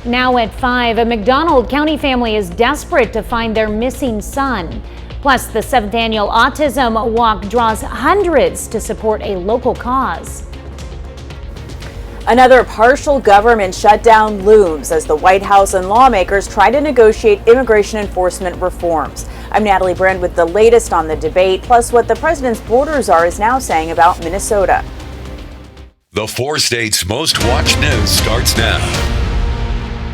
Now at 5, a McDonald County family is desperate to find their missing son. Plus, the 7th annual Autism Walk draws hundreds to support a local cause. Another partial government shutdown looms as the White House and lawmakers try to negotiate immigration enforcement reforms. I'm Natalie Brand with the latest on the debate, plus what the president's border czar is now saying about Minnesota. The 4 states' most watched news starts now.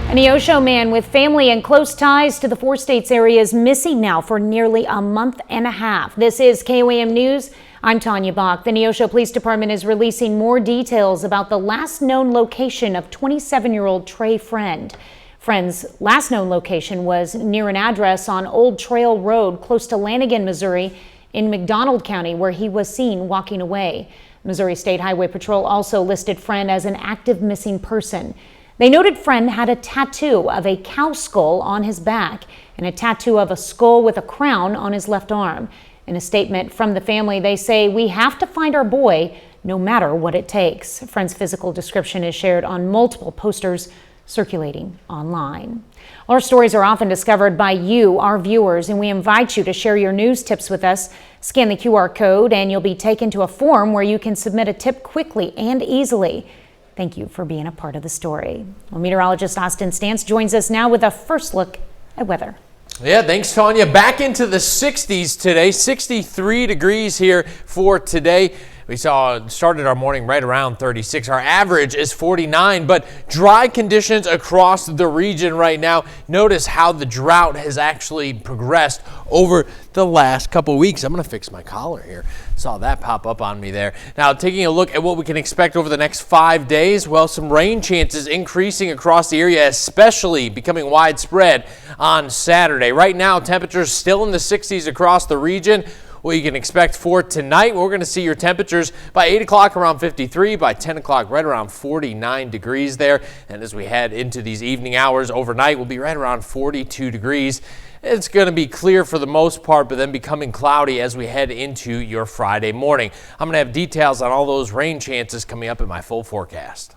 An Neosho man with family and close ties to the 4 states area is missing now for nearly a month and a half. This is KOAM News. I'm Tanya Bach. The Neosho Police Department is releasing more details about the last known location of 27-year-old Trey Friend. Friend's last known location was near an address on Old Trail Road close to Lanigan, Missouri, in McDonald County, where he was seen walking away. Missouri State Highway Patrol also listed Friend as an active missing person. They noted Friend had a tattoo of a cow skull on his back and a tattoo of a skull with a crown on his left arm. In a statement from the family, they say, "We have to find our boy no matter what it takes." Friend's physical description is shared on multiple posters circulating online. Our stories are often discovered by you, our viewers, and we invite you to share your news tips with us. Scan the QR code and you'll be taken to a form where you can submit a tip quickly and easily. Thank you for being a part of the story. Well, meteorologist Austin Stance joins us now with a first look at weather. Yeah, thanks, Tanya. Back into the 60s today, 63 degrees here for today. We started our morning right around 36. Our average is 49, but dry conditions across the region right now. Notice how the drought has actually progressed over the last couple weeks. I'm going to fix my collar here. Saw that pop up on me there. Now, taking a look at what we can expect over the next 5 days, well, some rain chances increasing across the area, especially becoming widespread on Saturday. Right now, temperatures still in the 60s across the region. What you can expect for tonight, we're going to see your temperatures by 8 o'clock around 53, by 10 o'clock right around 49 degrees there. And as we head into these evening hours overnight, we'll be right around 42 degrees. It's going to be clear for the most part, but then becoming cloudy as we head into your Friday morning. I'm going to have details on all those rain chances coming up in my full forecast.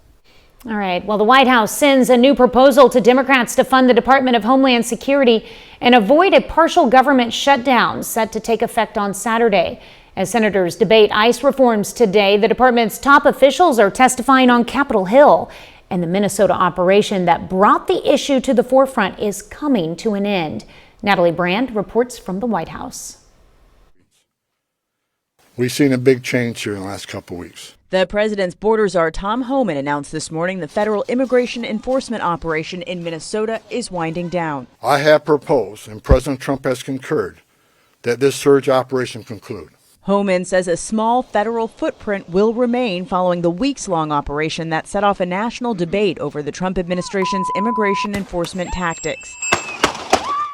All right. Well, the White House sends a new proposal to Democrats to fund the Department of Homeland Security and avoid a partial government shutdown set to take effect on Saturday. As senators debate ICE reforms today, the department's top officials are testifying on Capitol Hill, and the Minnesota operation that brought the issue to the forefront is coming to an end. Natalie Brand reports from the White House. We've seen a big change here in the last couple of weeks. The president's border czar Tom Homan announced this morning the federal immigration enforcement operation in Minnesota is winding down. I have proposed, and President Trump has concurred, that this surge operation conclude. Homan says a small federal footprint will remain following the weeks-long operation that set off a national debate over the Trump administration's immigration enforcement tactics.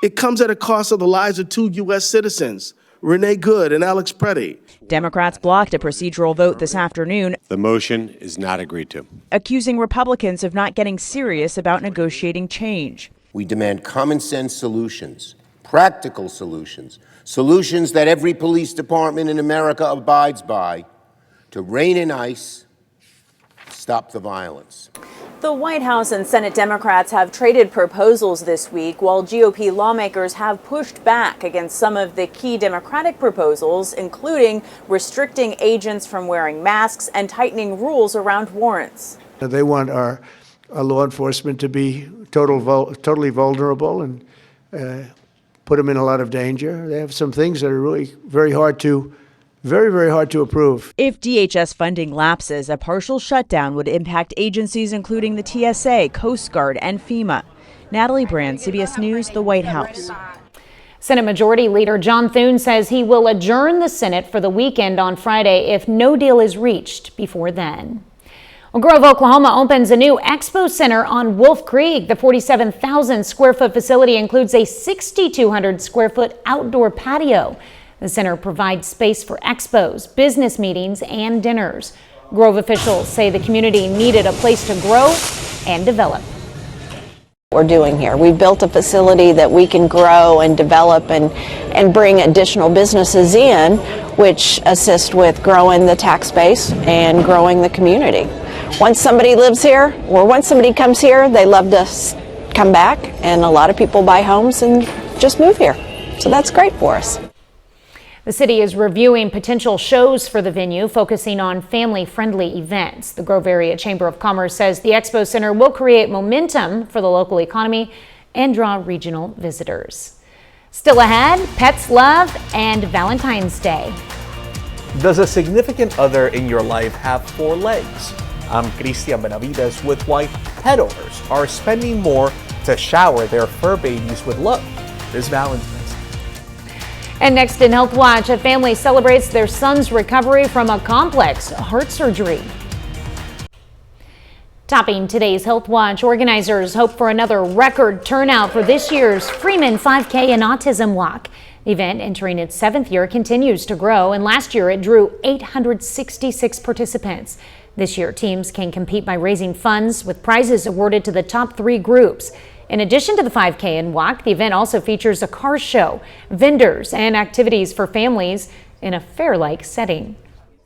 It comes at a cost of the lives of 2 U.S. citizens, Renee Good and Alex Preddy. Democrats blocked a procedural vote this afternoon. The motion is not agreed to. Accusing Republicans of not getting serious about negotiating change. We demand common sense solutions, practical solutions, solutions that every police department in America abides by to rein in ICE, stop the violence. The White House and Senate Democrats have traded proposals this week, while GOP lawmakers have pushed back against some of the key Democratic proposals, including restricting agents from wearing masks and tightening rules around warrants. They want our law enforcement to be totally vulnerable and put them in a lot of danger. They have some things that are really very hard to approve. If DHS funding lapses, a partial shutdown would impact agencies including the TSA, Coast Guard, and FEMA. Natalie Brand, CBS News, the White House. Senate Majority Leader John Thune says he will adjourn the Senate for the weekend on Friday if no deal is reached before then. Well, Grove, Oklahoma opens a new expo center on Wolf Creek. The 47,000 square foot facility includes a 6,200 square foot outdoor patio. The center provides space for expos, business meetings, and dinners. Grove officials say the community needed a place to grow and develop. We're doing here. We've built a facility that we can grow and develop and bring additional businesses in, which assist with growing the tax base and growing the community. Once somebody lives here, or once somebody comes here, they love to come back, and a lot of people buy homes and just move here. So that's great for us. The city is reviewing potential shows for the venue, focusing on family-friendly events. The Grove Area Chamber of Commerce says the Expo Center will create momentum for the local economy and draw regional visitors. Still ahead, pets love and Valentine's Day. Does a significant other in your life have 4 legs? I'm Cristian Benavides with why pet owners are spending more to shower their fur babies with love this Valentine's Day. And next in Health Watch, a family celebrates their son's recovery from a complex heart surgery. Topping today's Health Watch, organizers hope for another record turnout for this year's Freeman 5K and Autism Walk. The event, entering its 7th year, continues to grow, and last year it drew 866 participants. This year, teams can compete by raising funds, with prizes awarded to the top 3 groups. In addition to the 5K and walk, the event also features a car show, vendors, and activities for families in a fair-like setting.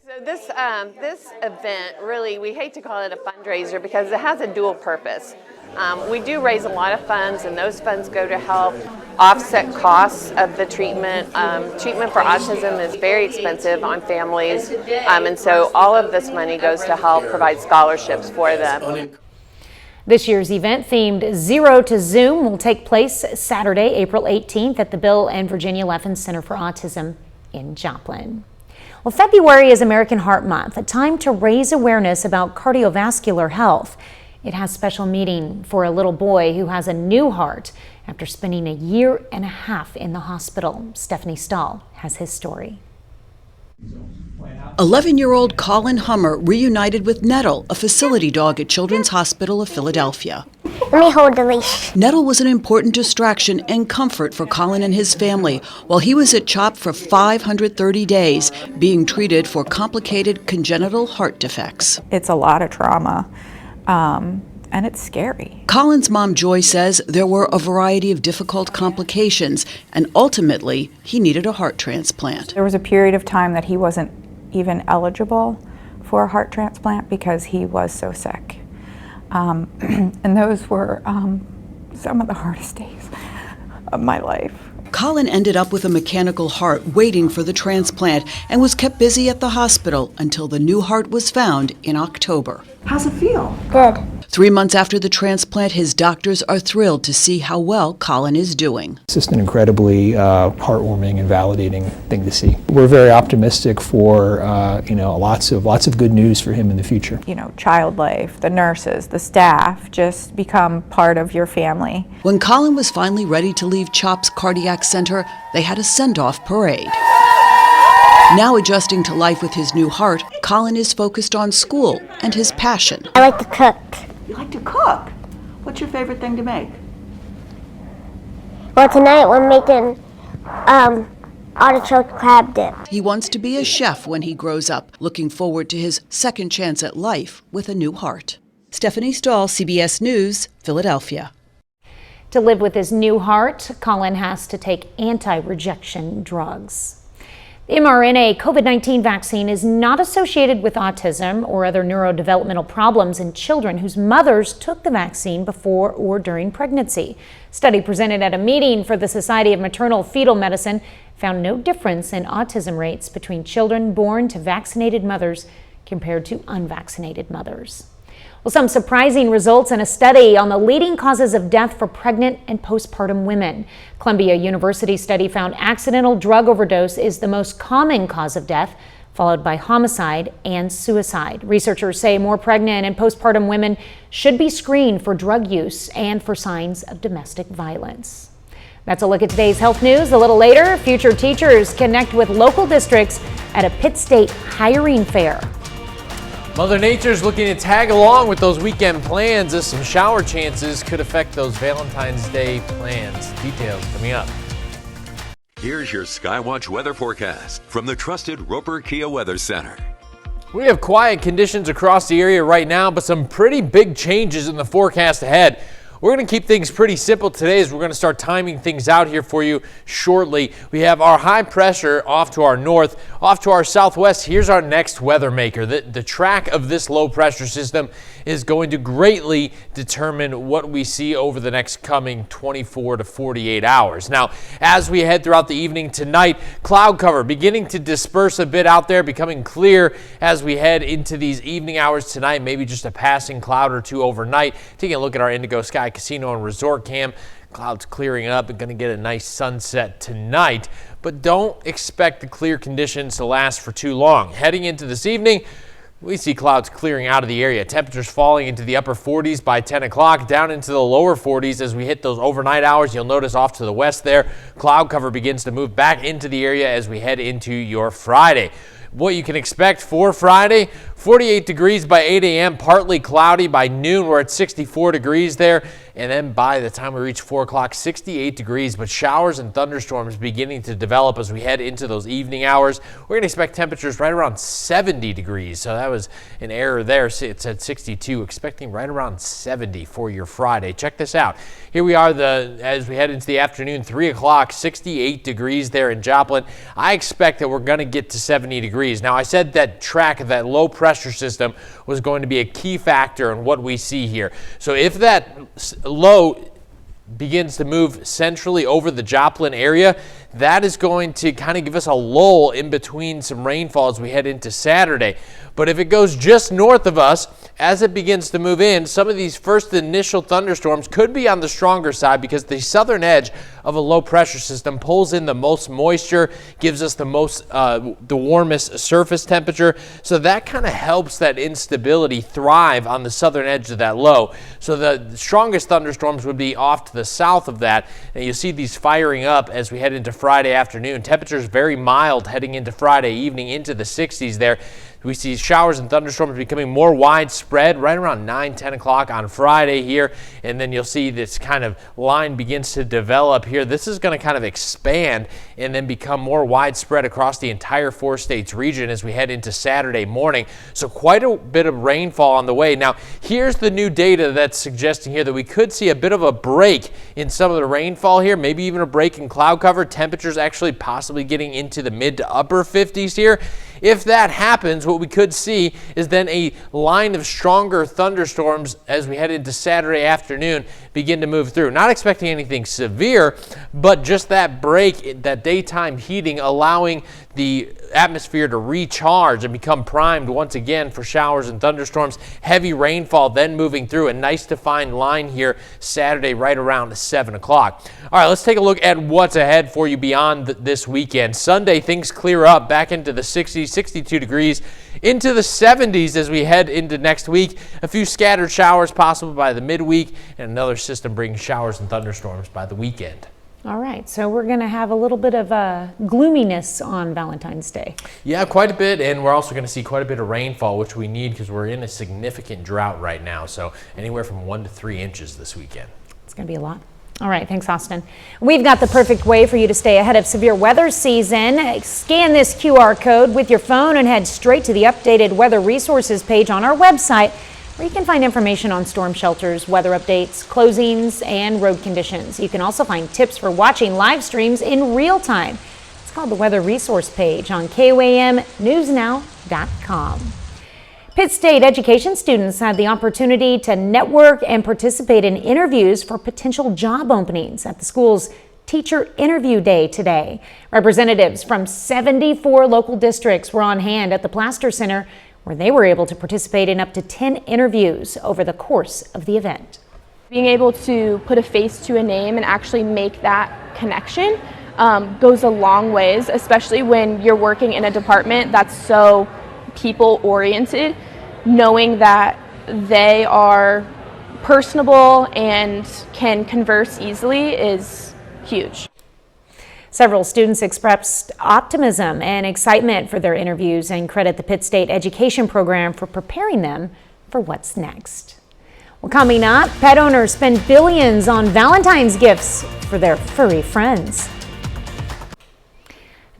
So this event, really, we hate to call it a fundraiser because it has a dual purpose. We do raise a lot of funds, and those funds go to help offset costs of the treatment. Treatment for autism is very expensive on families, and so all of this money goes to help provide scholarships for them. This year's event, themed Zero to Zoom, will take place Saturday, April 18th at the Bill and Virginia Leffen Center for Autism in Joplin. Well, February is American Heart Month, a time to raise awareness about cardiovascular health. It has special meaning for a little boy who has a new heart after spending 1.5 years in the hospital. Stephanie Stahl has his story. 11-year-old Colin Hummer reunited with Nettle, a facility dog at Children's Hospital of Philadelphia. Let me hold the leash. Nettle was an important distraction and comfort for Colin and his family while he was at CHOP for 530 days, being treated for complicated congenital heart defects. It's a lot of trauma, and it's scary. Colin's mom, Joy, says there were a variety of difficult complications, and ultimately, he needed a heart transplant. There was a period of time that he wasn't even eligible for a heart transplant because he was so sick. And those were some of the hardest days of my life. Colin ended up with a mechanical heart waiting for the transplant and was kept busy at the hospital until the new heart was found in October. How's it feel? Good. 3 months after the transplant, his doctors are thrilled to see how well Colin is doing. It's just an incredibly heartwarming and validating thing to see. We're very optimistic for lots of good news for him in the future. You know, child life, the nurses, the staff just become part of your family. When Colin was finally ready to leave CHOP's cardiac center, they had a send-off parade. Now adjusting to life with his new heart, Colin is focused on school and his passion. I like to cook. You like to cook? What's your favorite thing to make? Well, tonight we're making artichoke crab dip. He wants to be a chef when he grows up, looking forward to his second chance at life with a new heart. Stephanie Stahl, CBS News, Philadelphia. To live with his new heart, Colin has to take anti-rejection drugs. The mRNA COVID-19 vaccine is not associated with autism or other neurodevelopmental problems in children whose mothers took the vaccine before or during pregnancy. A study presented at a meeting for the Society of Maternal Fetal Medicine found no difference in autism rates between children born to vaccinated mothers compared to unvaccinated mothers. Well, some surprising results in a study on the leading causes of death for pregnant and postpartum women. Columbia University study found accidental drug overdose is the most common cause of death, followed by homicide and suicide. Researchers say more pregnant and postpartum women should be screened for drug use and for signs of domestic violence. That's a look at today's health news. A little later, future teachers connect with local districts at a Pitt State hiring fair. Mother Nature's looking to tag along with those weekend plans as some shower chances could affect those Valentine's Day plans. Details coming up. Here's your Skywatch weather forecast from the trusted Roper Kia Weather Center. We have quiet conditions across the area right now, but some pretty big changes in the forecast ahead. We're going to keep things pretty simple today as we're going to start timing things out here for you shortly. We have our high pressure off to our north, off to our southwest. Here's our next weather maker. The track of this low pressure system is going to greatly determine what we see over the next coming 24 to 48 hours. Now, as we head throughout the evening tonight, cloud cover beginning to disperse a bit out there, becoming clear as we head into these evening hours tonight, maybe just a passing cloud or two overnight. Taking a look at our Indigo Sky Casino and Resort Cam, clouds clearing up and going to get a nice sunset tonight, but don't expect the clear conditions to last for too long. Heading into this evening, we see clouds clearing out of the area. Temperatures falling into the upper 40s by 10 o'clock, down into the lower 40s as we hit those overnight hours. You'll notice off to the west there, cloud cover begins to move back into the area as we head into your Friday. What you can expect for Friday, 48 degrees by 8 a.m., partly cloudy by noon. We're at 64 degrees there. And then by the time we reach 4 o'clock, 68 degrees, but showers and thunderstorms beginning to develop as we head into those evening hours. We're going to expect temperatures right around 70 degrees. So that was an error there. It's at 62, expecting right around 70 for your Friday. Check this out. Here we are as we head into the afternoon, 3 o'clock, 68 degrees there in Joplin. I expect that we're going to get to 70 degrees. Now, I said that track of that low pressure system was going to be a key factor in what we see here. So if that low begins to move centrally over the Joplin area, that is going to kind of give us a lull in between some rainfall as we head into Saturday. But if it goes just north of us, as it begins to move in, some of these first initial thunderstorms could be on the stronger side because the southern edge of a low pressure system pulls in the most moisture, gives us the warmest surface temperature. So that kind of helps that instability thrive on the southern edge of that low. So the strongest thunderstorms would be off to the south of that. And you see these firing up as we head into Friday afternoon. Temperatures very mild heading into Friday evening into the 60s there. We see showers and thunderstorms becoming more widespread right around 9, 10 o'clock on Friday here. And then you'll see this kind of line begins to develop here. This is going to kind of expand and then become more widespread across the entire 4 states region as we head into Saturday morning. So quite a bit of rainfall on the way. Now, here's the new data that's suggesting here that we could see a bit of a break in some of the rainfall here, maybe even a break in cloud cover. Temperatures actually possibly getting into the mid to upper 50s here. If that happens, what we could see is then a line of stronger thunderstorms as we head into Saturday afternoon begin to move through. Not expecting anything severe, but just that break, that daytime heating, allowing the atmosphere to recharge and become primed once again for showers and thunderstorms. Heavy rainfall then moving through. A nice defined line here Saturday right around 7 o'clock. All right, let's take a look at what's ahead for you beyond this weekend. Sunday, things clear up back into the 60s, 62 degrees, into the 70s as we head into next week. A few scattered showers possible by the midweek, and another system brings showers and thunderstorms by the weekend. All right, so we're going to have a little bit of gloominess on Valentine's Day. Yeah, quite a bit, and we're also going to see quite a bit of rainfall, which we need because we're in a significant drought right now. So anywhere from 1 to 3 inches this weekend. It's going to be a lot. All right, thanks, Austin. We've got the perfect way for you to stay ahead of severe weather season. Scan this QR code with your phone and head straight to the updated weather resources page on our website, where you can find information on storm shelters, weather updates, closings, and road conditions. You can also find tips for watching live streams in real time. It's called the Weather Resource page on KOAMnewsnow.com. Pitt State education students had the opportunity to network and participate in interviews for potential job openings at the school's Teacher Interview Day today. Representatives from 74 local districts were on hand at the Plaster Center, where they were able to participate in up to 10 interviews over the course of the event. Being able to put a face to a name and actually make that connection goes a long ways, especially when you're working in a department that's so people-oriented. Knowing that they are personable and can converse easily is huge. Several students expressed optimism and excitement for their interviews and credit the Pitt State Education Program for preparing them for what's next. Well, coming up, pet owners spend billions on Valentine's gifts for their furry friends.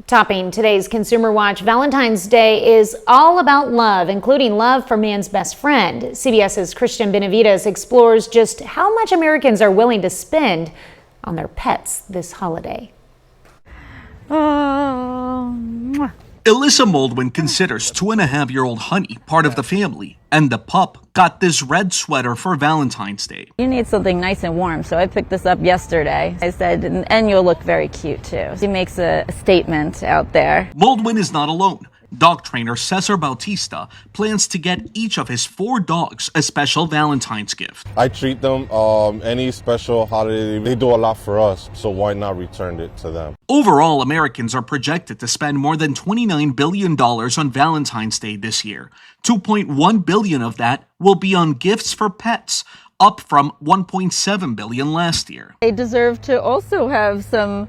Topping today's Consumer Watch, Valentine's Day is all about love, including love for man's best friend. CBS's Christian Benavides explores just how much Americans are willing to spend on their pets this holiday. Alyssa Moldwin considers 2.5-year-old Honey part of the family, and the pup got this red sweater for Valentine's Day. You need something nice and warm, so I picked this up yesterday. I said, and you'll look very cute too. She makes a statement out there. Moldwin is not alone. Dog trainer Cesar Bautista plans to get each of his 4 dogs a special Valentine's gift. I treat them any special holiday. They do a lot for us, so why not return it to them? Overall, Americans are projected to spend more than $29 billion on Valentine's Day this year. $2.1 billion of that will be on gifts for pets, up from $1.7 billion last year. They deserve to also have some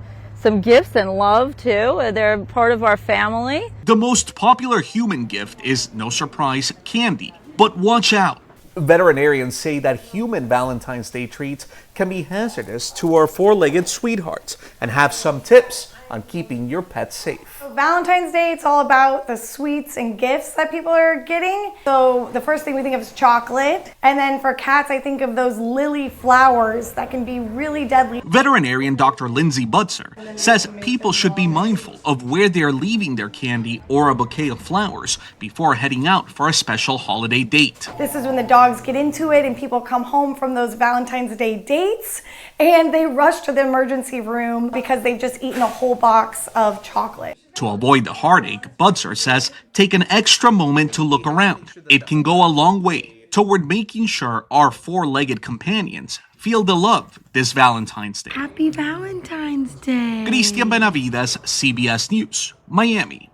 gifts and love too. They're part of our family. The most popular human gift is, no surprise, candy. But watch out. Veterinarians say that human Valentine's Day treats can be hazardous to our four-legged sweethearts and have some tips on keeping your pet safe. Valentine's Day, it's all about the sweets and gifts that people are getting. So the first thing we think of is chocolate. And then for cats, I think of those lily flowers that can be really deadly. Veterinarian Dr. Lindsay Butzer says people should be mindful of where they're leaving their candy or a bouquet of flowers before heading out for a special holiday date. This is when the dogs get into it and people come home from those Valentine's Day dates and they rush to the emergency room because they've just eaten a whole box of chocolate. To avoid the heartache, Butzer says take an extra moment to look around. It can go a long way toward making sure our four-legged companions feel the love this Valentine's Day. Happy Valentine's Day. Cristian Benavides, CBS News, Miami.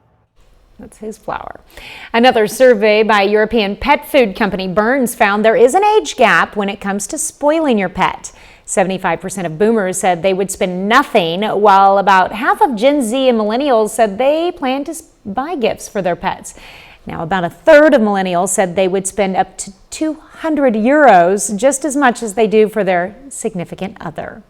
That's his flower. Another survey by European pet food company Burns found there is an age gap when it comes to spoiling your pet. 75% of boomers said they would spend nothing, while about half of Gen Z and millennials said they plan to buy gifts for their pets. Now, about a third of millennials said they would spend up to 200 euros, just as much as they do for their significant other.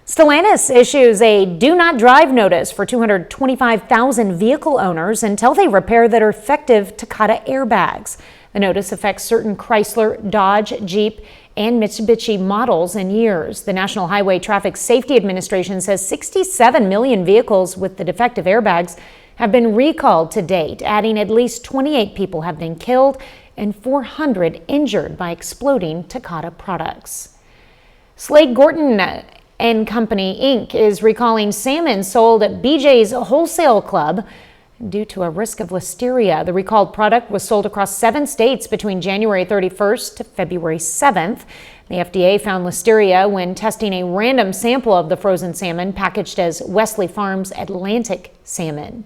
Stellantis issues a do not drive notice for 225,000 vehicle owners until they repair their defective Takata airbags. The notice affects certain Chrysler, Dodge, Jeep, and Mitsubishi models and years. The National Highway Traffic Safety Administration says 67 million vehicles with the defective airbags have been recalled to date, adding at least 28 people have been killed and 400 injured by exploding Takata products. Slade Gorton and Company Inc. is recalling salmon sold at BJ's Wholesale Club due to a risk of listeria. The recalled product was sold across 7 states between January 31st to February 7th. The FDA found listeria when testing a random sample of the frozen salmon packaged as Wesley Farms Atlantic salmon.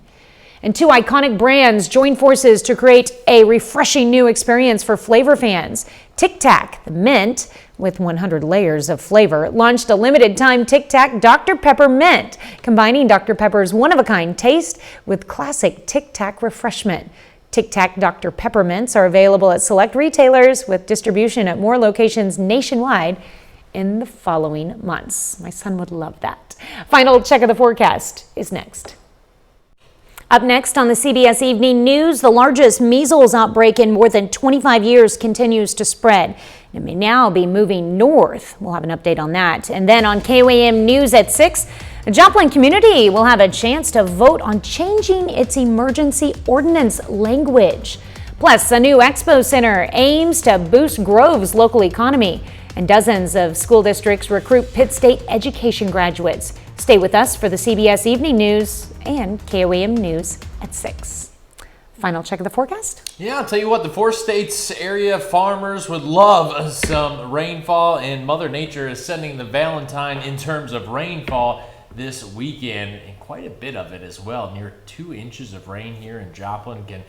And 2 iconic brands joined forces to create a refreshing new experience for flavor fans. Tic Tac, the mint, with 100 layers of flavor, launched a limited-time Tic Tac Dr. Pepper Mint, combining Dr. Pepper's one-of-a-kind taste with classic Tic Tac refreshment. Tic Tac Dr. Pepper Mints are available at select retailers with distribution at more locations nationwide in the following months. My son would love that. Final check of the forecast is next. Up next on the CBS Evening News, the largest measles outbreak in more than 25 years continues to spread. It may now be moving north. We'll have an update on that. And then on KOAM News at 6, the Joplin community will have a chance to vote on changing its emergency ordinance language. Plus, a new expo center aims to boost Grove's local economy, and dozens of school districts recruit Pitt State education graduates. Stay with us for the CBS Evening News and KOAM News at 6. Final check of the forecast? Yeah, I'll tell you what, the 4 states area farmers would love some rainfall, and Mother Nature is sending the Valentine in terms of rainfall this weekend, and quite a bit of it as well. Near 2 inches of rain here in Joplin can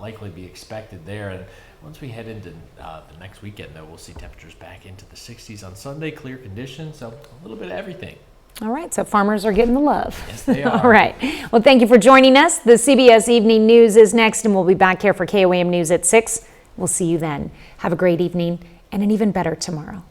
likely be expected there. And once we head into the next weekend, though, we'll see temperatures back into the 60s on Sunday, clear conditions, so a little bit of everything. All right, so farmers are getting the love. Yes, they are. All right. Well, thank you for joining us. The CBS Evening News is next, and we'll be back here for KOAM News at 6. We'll see you then. Have a great evening and an even better tomorrow.